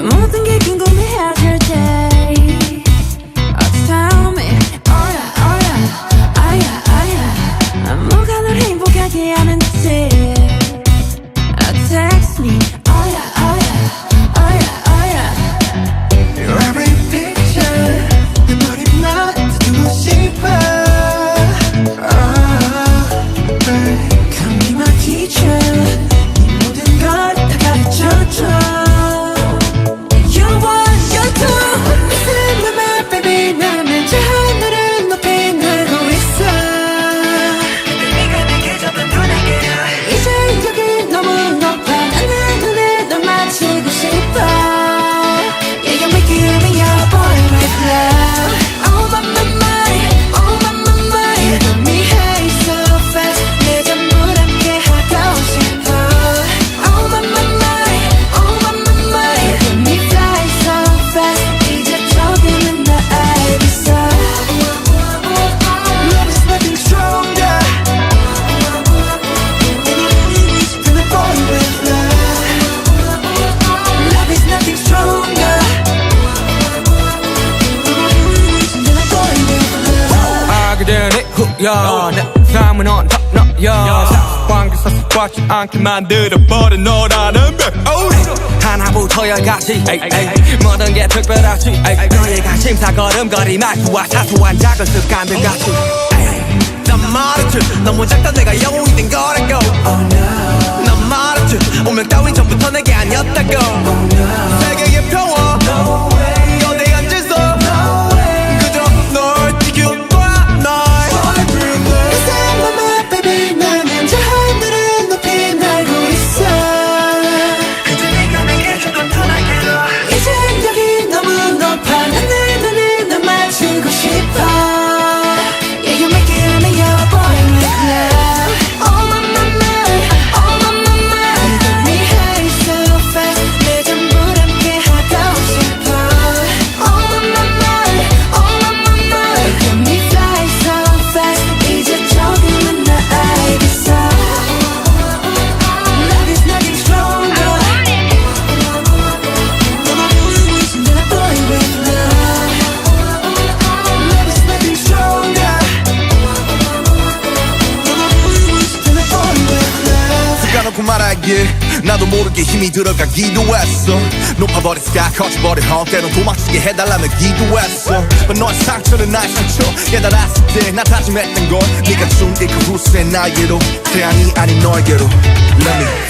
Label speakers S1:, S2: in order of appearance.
S1: 모든 게 궁금해하실 때 Tell me, oh yeah, oh yeah, oh yeah, oh yeah 뭐가 널 행복하게 하는지 Text me, oh yeah, oh yeah, oh yeah, oh yeah
S2: Your every picture 내 머리만 듣고 싶어 babe
S1: Come be my teacher 이 모든 걸 다 가르쳐줘
S3: 야, 내 삶은 on top 너야 사관계사 습관치 않게 만들어버린 너라는 배 하나부터 열까지 모든 게 특별하지 너의 관심사 걸음걸이 말투와 사소한 작은 습관들 같이 난 말했지 너무 작다 내가 영웅이 된 거라고 난 말했지 운명 따윈 전부터 내게 아니었다고 세계의 평화 너내 앉아서 그저 널 지켜
S2: 말하길 나도 모르게 힘이 들어가기도 했어 높아버린 스카 커져버린 헛 때론 도망치게 해달라며 기도했어 너의 상처는 나의 상처 깨달았을 때 나 다짐했던 건 네가 준 이 그 후세 나에게로 태양이 아닌 너에게로 Let me